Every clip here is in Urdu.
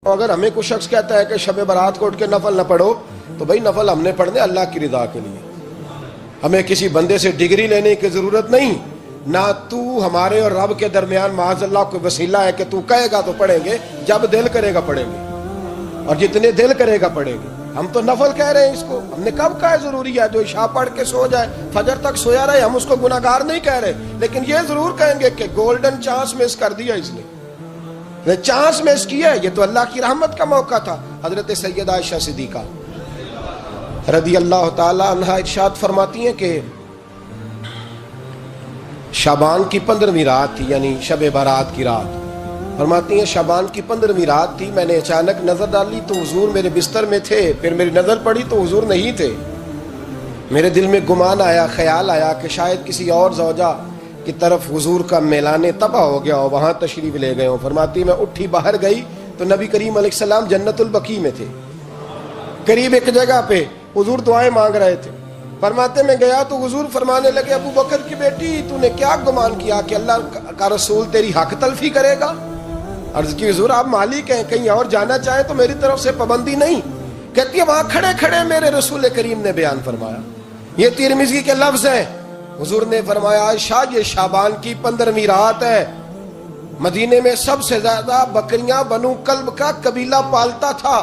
اگر ہمیں کوئی شخص کہتا ہے کہ شب برات کو اٹھ کے نفل نہ پڑھو تو بھائی نفل ہم نے پڑھنے اللہ کی رضا کے لیے، ہمیں کسی بندے سے ڈگری لینے کی ضرورت نہیں، نہ تو ہمارے اور رب کے درمیان معاذ اللہ کوئی وسیلہ ہے کہ تو کہے گا تو پڑھیں گے، جب دل کرے گا پڑھیں گے اور جتنے دل کرے گا پڑھیں گے۔ ہم تو نفل کہہ رہے ہیں، اس کو ہم نے کب کہا ہے ضروری ہے جو عشاء پڑھ کے سو جائے فجر تک سویا رہے، ہم اس کو گناہگار نہیں کہہ رہے، لیکن یہ ضرور کہیں گے کہ گولڈن چانس مس کر دیا اس نے، چانس مس کیا ہے، یہ تو اللہ کی رحمت کا موقع تھا۔ حضرت سیدہ عائشہ صدیقہ رضی اللہ تعالی عنہا ارشاد فرماتی ہیں کہ شعبان کی 15ویں رات تھی، یعنی شب برات کی رات، فرماتی ہیں شعبان کی 15ویں رات تھی، میں نے اچانک نظر ڈالی تو حضور میرے بستر میں تھے، پھر میری نظر پڑی تو حضور نہیں تھے، میرے دل میں گمان آیا، خیال آیا کہ شاید کسی اور زوجہ کی طرف حضور کا میلانے تباہ ہو گیا ہو، وہاں تشریف لے گئے ہوں۔ فرماتی میں اٹھی باہر گئی تو نبی کریم علیہ السلام جنت البقیع میں تھے، قریب ایک جگہ پہ حضور دعائیں مانگ رہے تھے۔ فرماتے میں گیا تو حضور فرمانے لگے ابو بکر کی بیٹی تو نے کیا گمان کیا کہ اللہ کا رسول تیری حق تلفی کرے گا؟ عرض کی حضور آپ مالک ہیں، کہیں اور جانا چاہیں تو میری طرف سے پابندی نہیں۔ کہتی ہے وہاں کھڑے کھڑے میرے رسول کریم نے بیان فرمایا، یہ ترمذی کے لفظ ہیں، حضور نے فرمایا عائشہ یہ شعبان کی 15ویں رات ہے، مدینے میں سب سے زیادہ بکریاں بنو کلب کا قبیلہ پالتا تھا،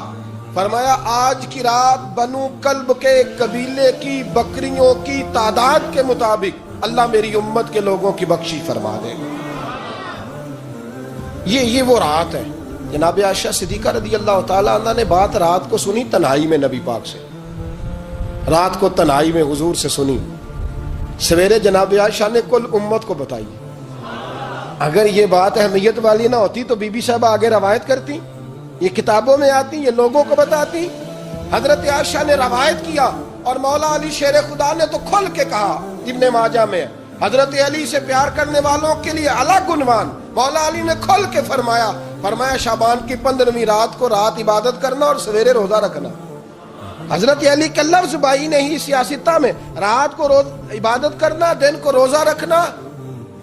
فرمایا آج کی رات بنو کلب کے قبیلے کی بکریوں کی تعداد کے مطابق اللہ میری امت کے لوگوں کی بخشی فرما دے گا۔ یہ وہ رات ہے۔ جناب عائشہ صدیقہ رضی اللہ تعالی عنہ نے بات رات کو سنی تنہائی میں، نبی پاک سے رات کو تنہائی میں حضور سے سنی، سویرے جناب عائشہ نے کل امت کو بتائی۔ اگر یہ بات اہمیت والی نہ ہوتی تو بی بی صاحبہ آگے روایت کرتی، یہ کتابوں میں آتی، یہ لوگوں کو بتاتی۔ حضرت عائشہ نے روایت کیا اور مولا علی شیر خدا نے تو کھل کے کہا، ابن ماجہ میں حضرت علی سے پیار کرنے والوں کے لیے الگ عنوان، مولا علی نے کھل کے فرمایا شعبان کی 15ویں رات کو رات عبادت کرنا اور سویرے روزہ رکھنا۔ حضرت علی کے لفظ بائی نہیں سیاستہ میں، رات کو روز عبادت کرنا، دن کو روزہ رکھنا۔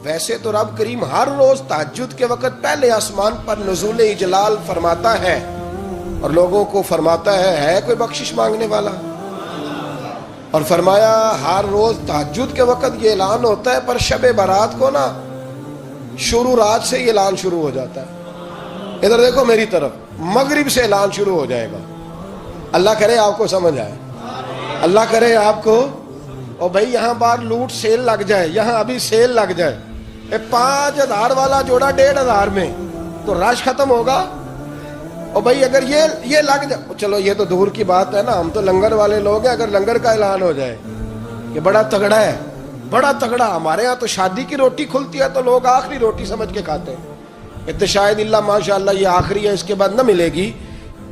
ویسے تو رب کریم ہر روز تہجد کے وقت پہلے آسمان پر نزول اجلال فرماتا ہے اور لوگوں کو فرماتا ہے کوئی بخشش مانگنے والا؟ اور فرمایا ہر روز تہجد کے وقت یہ اعلان ہوتا ہے، پر شب برات کو نا شروع رات سے یہ اعلان شروع ہو جاتا ہے۔ ادھر دیکھو میری طرف، مغرب سے اعلان شروع ہو جائے گا۔ اللہ کرے آپ کو سمجھ آئے، اللہ کرے آپ کو، اور بھائی یہاں بار لوٹ سیل لگ جائے، یہاں ابھی سیل لگ جائے، 5000 والا جوڑا 1500 میں تو رش ختم ہوگا۔ اور بھائی اگر یہ لگ جائے، چلو یہ تو دور کی بات ہے نا، ہم تو لنگر والے لوگ ہیں، اگر لنگر کا اعلان ہو جائے کہ بڑا تگڑا ہے، بڑا تگڑا، ہمارے ہاں تو شادی کی روٹی کھلتی ہے تو لوگ آخری روٹی سمجھ کے کھاتے ہیں، تو شاید اللہ ماشاءاللہ یہ آخری ہے، اس کے بعد نہ ملے گی۔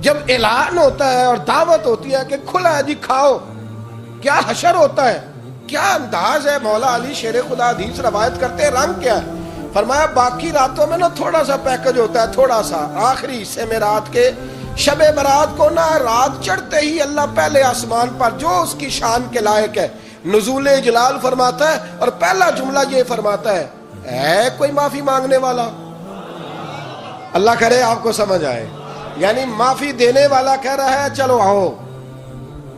جب اعلان ہوتا ہے اور دعوت ہوتی ہے کہ کھلا ہے جی کھاؤ، کیا حشر ہوتا ہے، کیا انداز ہے۔ مولا علی شیر خدا حدیث روایت کرتے ہیں، رنگ کیا ہے؟ فرمایا باقی راتوں میں نا تھوڑا سا پیکج ہوتا ہے، تھوڑا سا، آخری حصے میں رات کے شب برات کو نا رات چڑھتے ہی اللہ پہلے آسمان پر جو اس کی شان کے لائق ہے نزول جلال فرماتا ہے، اور پہلا جملہ یہ فرماتا ہے کوئی معافی مانگنے والا؟ اللہ کرے آپ کو سمجھ آئے، یعنی معافی دینے والا کہہ رہا ہے چلو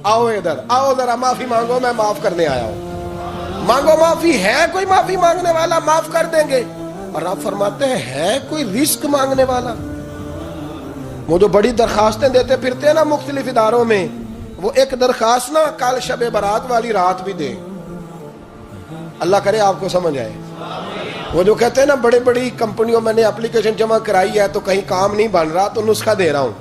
آؤ ادھر آؤ، ذرا معافی مانگو، میں معاف کرنے آیا ہوں، مانگو معافی، ہے کوئی معافی مانگنے والا؟ معاف کر دیں گے۔ اور آپ فرماتے ہیں ہے کوئی رزق مانگنے والا؟ وہ جو بڑی درخواستیں دیتے پھرتے ہیں نا مختلف اداروں میں، وہ ایک درخواست نا کل شب برات والی رات بھی دے۔ اللہ کرے آپ کو سمجھ آئے۔ وہ جو کہتے ہیں نا بڑی بڑی کمپنیوں میں نے اپلیکیشن جمع کرائی ہے تو کہیں کام نہیں بن رہا تو نسخہ دے رہا ہوں،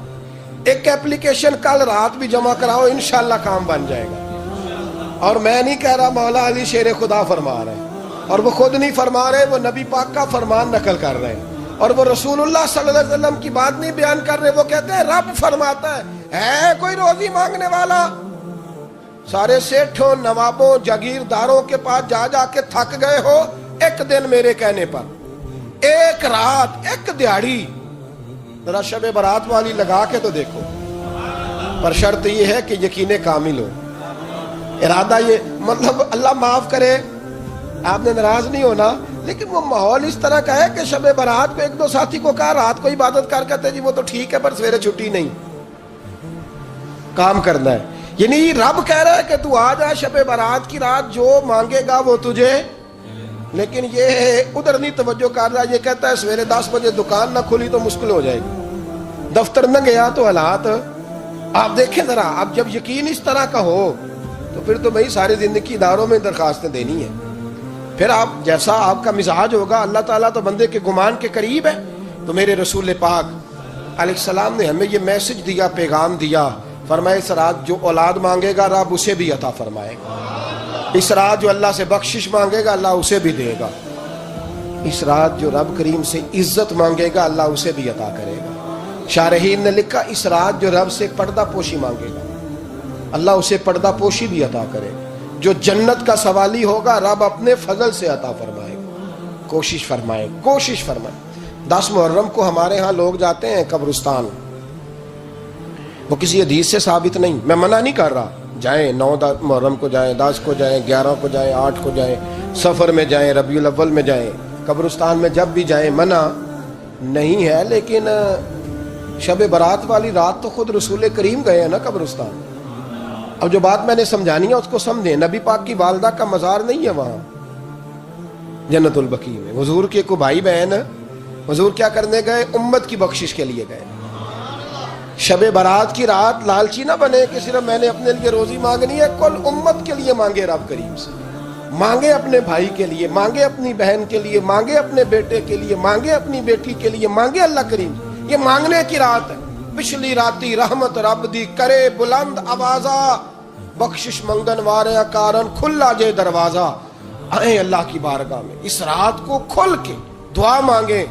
ایک اپلیکیشن کل رات بھی جمع کراؤ انشاءاللہ کام بن جائے گا۔ اور میں نہیں کہہ رہا، مولا علی شیر خدا فرما رہے ہیں، اور وہ خود نہیں فرما رہے، وہ نبی پاک کا فرمان نقل کر رہے ہیں، اور وہ رسول اللہ صلی اللہ علیہ وسلم کی بات نہیں بیان کر رہے، وہ کہتے ہیں رب فرماتا ہے کوئی روزی مانگنے والا؟ سارے سیٹھوں، نوابوں، جاگیرداروں کے پاس جا جا کے تھک گئے ہو، ایک دن میرے کہنے پر، ایک رات، ایک دیہڑی ذرا شب برات والی لگا کے تو دیکھو، پر شرط یہ ہے کہ یقین کامل ہو، ارادہ یہ، مطلب اللہ معاف کرے، آپ نے ناراض نہیں ہونا، لیکن وہ ماحول اس طرح کا ہے کہ شب برات کو ایک دو ساتھی کو کہا رات کو عبادت کر کہتے جی وہ تو ٹھیک ہے پر سویرے چھٹی نہیں، کام کرنا ہے. یعنی رب کہہ رہا ہے کہ تو آ جا شب برات کی رات، جو مانگے گا وہ تجھے. لیکن یہ ادھر نہیں توجہ کر رہا، یہ کہتا ہے سویرے 10 بجے دکان نہ کھلی تو مشکل ہو جائے گی، دفتر نہ گیا تو حالات. آپ دیکھیں ذرا، اب جب یقین اس طرح کا ہو تو پھر تو بھائی ساری زندگی اداروں میں درخواستیں دینی ہے. پھر آپ جیسا آپ کا مزاج ہوگا، اللہ تعالیٰ تو بندے کے گمان کے قریب ہے. تو میرے رسول پاک علیہ السلام نے ہمیں یہ میسج دیا، پیغام دیا، فرمایا اس رات جو اولاد مانگے گا رب اسے بھی عطا فرمائے گا. اس رات جو اللہ سے بخشش مانگے گا اللہ اسے بھی دے گا. اس رات جو رب کریم سے عزت مانگے گا اللہ اسے بھی عطا کرے گا. شارحین نے لکھا اس رات جو رب سے پردہ پوشی مانگے گا اللہ اسے پردہ پوشی بھی عطا کرے گا. جو جنت کا سوالی ہوگا رب اپنے فضل سے عطا فرمائے گا. کوشش فرمائے، کوشش فرمائے. 10 محرم کو ہمارے ہاں لوگ جاتے ہیں قبرستان، وہ کسی حدیث سے ثابت نہیں، میں منع نہیں کر رہا، جائیں 9 محرم کو جائیں، 10 کو جائیں، 11 کو جائیں، 8 کو جائیں، سفر میں جائیں، ربیع الاول میں جائیں، قبرستان میں جب بھی جائیں منع نہیں ہے. لیکن شب برات والی رات تو خود رسول کریم گئے ہیں نا قبرستان. اب جو بات میں نے سمجھانی ہے اس کو سمجھیں. نبی پاک کی والدہ کا مزار نہیں ہے وہاں جنت البقیع میں. حضور کے کو بھائی بہن، حضور کیا کرنے گئے؟ امت کی بخشش کے لیے گئے. شب برات کی رات لالچی نہ بنے کہ صرف میں نے اپنے لیے روزی مانگنی ہے، کل امت کے لیے مانگے رب کریم سے. مانگے اپنے بھائی کے لیے، مانگے اپنی بہن کے لیے، مانگے اپنے بیٹے کے لیے، مانگے اپنی بیٹی کے لیے، مانگے اللہ کریم. یہ مانگنے کی رات ہے. پچھلی راتی رحمت رب دی کرے بلند آوازہ، بخشش منگن وارے کارن کھلا جے دروازہ. آئیں اللہ کی بارگاہ میں اس رات کو کھل کے دعا مانگیں.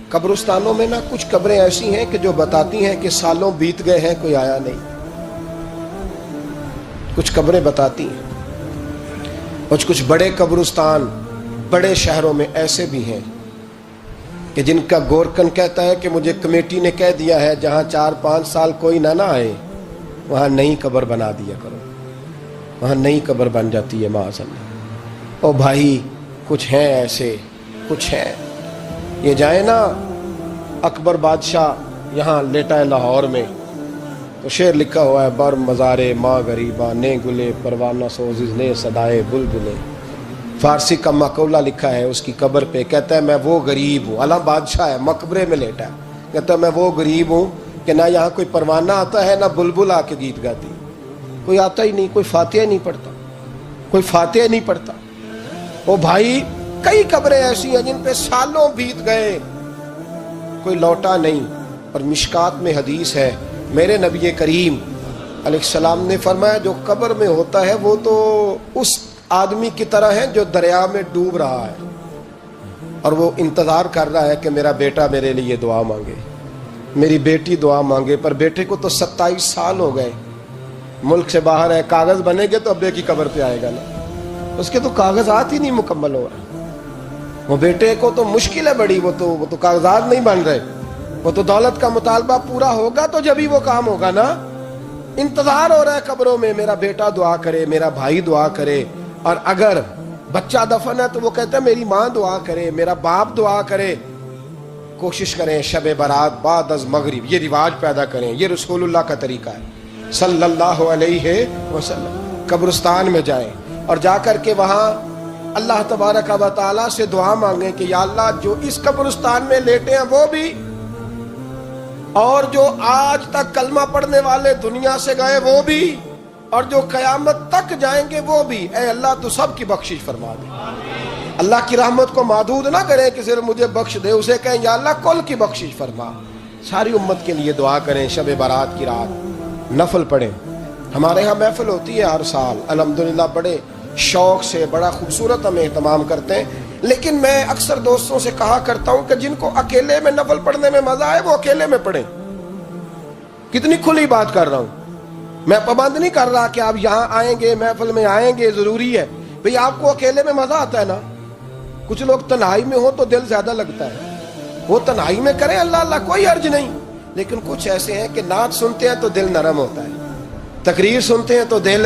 قبرستانوں میں نا کچھ قبریں ایسی ہیں کہ جو بتاتی ہیں کہ سالوں بیت گئے ہیں کوئی آیا نہیں. کچھ قبریں بتاتی ہیں. کچھ بڑے قبرستان بڑے شہروں میں ایسے بھی ہیں کہ جن کا گورکن کہتا ہے کہ مجھے کمیٹی نے کہہ دیا ہے جہاں 4-5 سال کوئی نہ آئے وہاں نئی قبر بنا دیا کرو. وہاں نئی قبر بن جاتی ہے معاذ اللہ. او بھائی کچھ ہیں ایسے، کچھ ہیں. یہ جائیں نا اکبر بادشاہ یہاں لیٹا ہے لاہور میں، تو شعر لکھا ہوا ہے بر مزارے ماں غریباں نے گلے پروانہ سوزز نے صدائے بلبلے. فارسی کا مقولہ لکھا ہے اس کی قبر پہ، کہتا ہے میں وہ غریب ہوں. اعلیٰ بادشاہ ہے مقبرے میں لیٹا ہے، کہتا ہے میں وہ غریب ہوں کہ نہ یہاں کوئی پروانہ آتا ہے نہ بلبل آ کے گیت گاتی. کوئی آتا ہی نہیں، کوئی فاتحہ نہیں پڑھتا، کوئی فاتحہ نہیں پڑھتا. او بھائی کئی قبریں ایسی ہیں جن پہ سالوں بیت گئے کوئی لوٹا نہیں. اور مشکات میں حدیث ہے میرے نبی کریم علیہ السلام نے فرمایا جو قبر میں ہوتا ہے وہ تو اس آدمی کی طرح ہے جو دریا میں ڈوب رہا ہے اور وہ انتظار کر رہا ہے کہ میرا بیٹا میرے لیے دعا مانگے، میری بیٹی دعا مانگے. پر بیٹے کو تو 27 سال ہو گئے، ملک سے باہر ہے. کاغذ بنے گے تو ابے کی قبر پہ آئے گا نا، اس کے تو کاغذات ہی نہیں مکمل ہو رہے. وہ بیٹے کو تو مشکل ہے بڑی، وہ تو کاغذات نہیں بن رہے. وہ تو دولت کا مطالبہ پورا ہوگا تو جبھی وہ کام ہوگا نا. انتظار ہو رہا ہے قبروں میں میرا بیٹا دعا کرے، میرا بھائی دعا کرے. اور اگر بچہ دفن ہے تو وہ کہتا ہے میری ماں دعا کرے، میرا باپ دعا کرے. کوشش کریں شب برات بعد از مغرب یہ رواج پیدا کریں. یہ رسول اللہ کا طریقہ ہے صلی اللہ علیہ وسلم. قبرستان میں جائیں اور جا کر کے وہاں اللہ تبارک و تعالیٰ سے دعا مانگیں کہ یا اللہ جو اس قبرستان میں لیٹے ہیں وہ بھی، اور جو آج تک کلمہ پڑھنے والے دنیا سے گئے وہ بھی، اور جو قیامت تک جائیں گے وہ بھی. اے اللہ تو سب کی بخشش فرما دے. اللہ کی رحمت کو محدود نہ کریں کہ صرف مجھے بخش دے، اسے کہیں یا اللہ کل کی بخشش فرما. ساری امت کے لیے دعا کریں. شب برات کی رات نفل پڑھیں. ہمارے ہاں محفل ہوتی ہے ہر سال الحمدللہ، بڑے شوق سے بڑا خوبصورت ہم اہتمام کرتے ہیں. لیکن میں اکثر دوستوں سے کہا کرتا ہوں کہ جن کو اکیلے میں نفل پڑھنے میں مزہ آئے وہ اکیلے میں پڑھیں. کتنی کھلی بات کر رہا ہوں. میں پابند نہیں کر رہا کہ آپ یہاں آئیں گے محفل میں آئیں گے ضروری ہے. بھئی آپ کو اکیلے میں مزہ آتا ہے نا. کچھ لوگ تنہائی میں ہو تو دل زیادہ لگتا ہے، وہ تنہائی میں کریں اللہ اللہ کوئی حرج نہیں. لیکن کچھ ایسے ہیں کہ نعت سنتے ہیں تو دل نرم ہوتا ہے، تقریر سنتے ہیں تو دل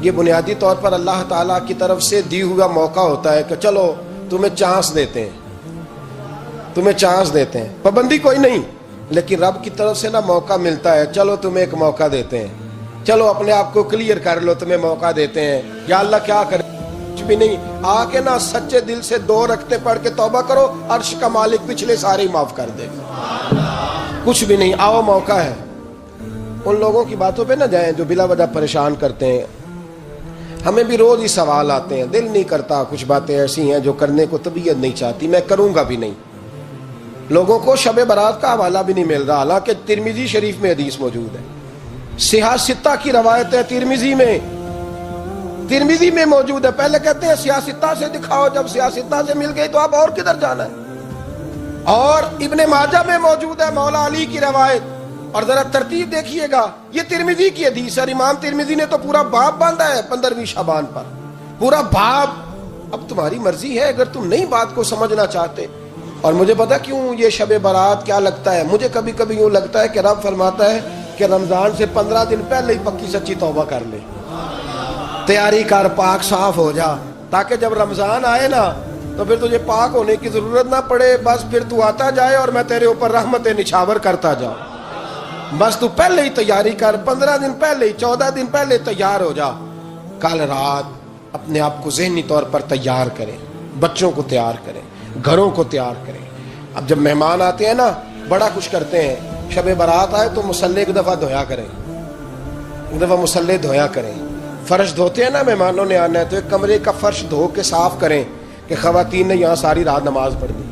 یہ بنیادی طور پر اللہ تعالیٰ کی طرف سے دی ہوا موقع ہوتا ہے کہ چلو تمہیں چانس دیتے ہیں، تمہیں چانس دیتے ہیں، پابندی کوئی نہیں، لیکن رب کی طرف سے نا موقع ملتا ہے، چلو تمہیں ایک موقع دیتے ہیں، چلو اپنے آپ کو کلیئر کر لو، تمہیں موقع دیتے ہیں۔ یا اللہ کیا کرے؟ کچھ بھی نہیں، آ کے نا سچے دل سے 2 رکعتیں پڑھ کے توبہ کرو، عرش کا مالک پچھلے سارے ہی معاف کر دے گا۔ کچھ بھی نہیں، آؤ موقع ہے۔ ان لوگوں کی باتوں پہ نہ جائیں جو بلا وجہ پریشان کرتے ہیں۔ ہمیں بھی روز ہی سوال آتے ہیں، دل نہیں کرتا، کچھ باتیں ایسی ہیں جو کرنے کو طبیعت نہیں چاہتی، میں کروں گا بھی نہیں۔ لوگوں کو شب برات کا حوالہ بھی نہیں مل رہا، حالانکہ ترمذی شریف میں حدیث موجود ہے، صحاح ستہ کی روایت ہے، ترمذی میں موجود ہے۔ پہلے کہتے ہیں صحاح ستہ سے دکھاؤ، جب صحاح ستہ سے مل گئی تو اب اور کدھر جانا ہے؟ اور ابن ماجہ میں موجود ہے مولا علی کی روایت، اور ذرا ترتیب دیکھیے گا، یہ ترمذی کی حدیث ہے، امام ترمذی نے تو پورا باب باندھا ہے 15ویں شعبان پر، پورا باب۔ اب تمہاری مرضی ہے، اگر تم نئی بات کو سمجھنا چاہتے۔ اور مجھے پتا کیوں یہ شب برات کیا لگتا ہے، مجھے کبھی کبھی یوں لگتا ہے کہ رب فرماتا ہے کہ رمضان سے 15 دن پہلے ہی پکی سچی توبہ کر لے، تیاری کر، پاک صاف ہو جا، تاکہ جب رمضان آئے نا تو پھر تجھے پاک ہونے کی ضرورت نہ پڑے، بس پھر تو آتا جائے اور میں تیرے اوپر رحمت نچھاور کرتا جاؤں۔ بس تو پہلے ہی تیاری کر، 15 دن پہلے، 14 دن پہلے تیار ہو جا۔ کل رات اپنے آپ کو ذہنی طور پر تیار کریں، بچوں کو تیار کریں، گھروں کو تیار کریں۔ اب جب مہمان آتے ہیں نا بڑا کچھ کرتے ہیں، شب برات آئے تو مصلی ایک دفعہ دھویا کریں، ایک دفعہ مصلی دھویا کریں۔ فرش دھوتے ہیں نا، مہمانوں نے آنا ہے تو ایک کمرے کا فرش دھو کے صاف کریں کہ خواتین نے یہاں ساری رات نماز پڑھنی،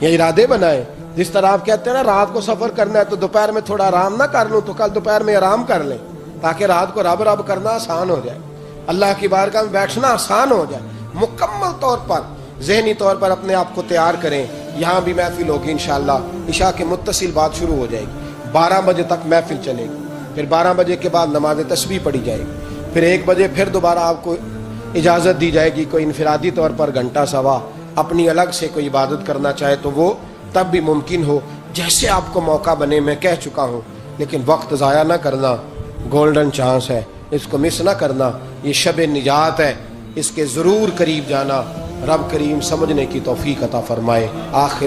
یہ ارادے بنائیں۔ جس طرح آپ کہتے ہیں نا رات کو سفر کرنا ہے تو دوپہر میں تھوڑا آرام نہ کر لوں تو کل دوپہر میں آرام کر لیں، تاکہ رات کو رب رب کرنا آسان ہو جائے، اللہ کی بارگاہ میں بیٹھنا آسان ہو جائے۔ مکمل طور پر ذہنی طور پر اپنے آپ کو تیار کریں۔ یہاں بھی محفل ہوگی انشاءاللہ، عشاء کے متصل بات شروع ہو جائے گی، 12 بجے تک محفل چلے گی، پھر 12 بجے کے بعد نماز تسبیح پڑھی جائے گی، پھر 1 بجے پھر دوبارہ آپ کو اجازت دی جائے گی، کوئی انفرادی طور پر گھنٹہ سوا اپنی الگ سے کوئی عبادت کرنا چاہے تو وہ تب بھی ممکن ہو، جیسے آپ کو موقع بنے۔ میں کہہ چکا ہوں، لیکن وقت ضائع نہ کرنا، گولڈن چانس ہے، اس کو مس نہ کرنا، یہ شب نجات ہے، اس کے ضرور قریب جانا۔ رب کریم سمجھنے کی توفیق عطا فرمائے۔ آخر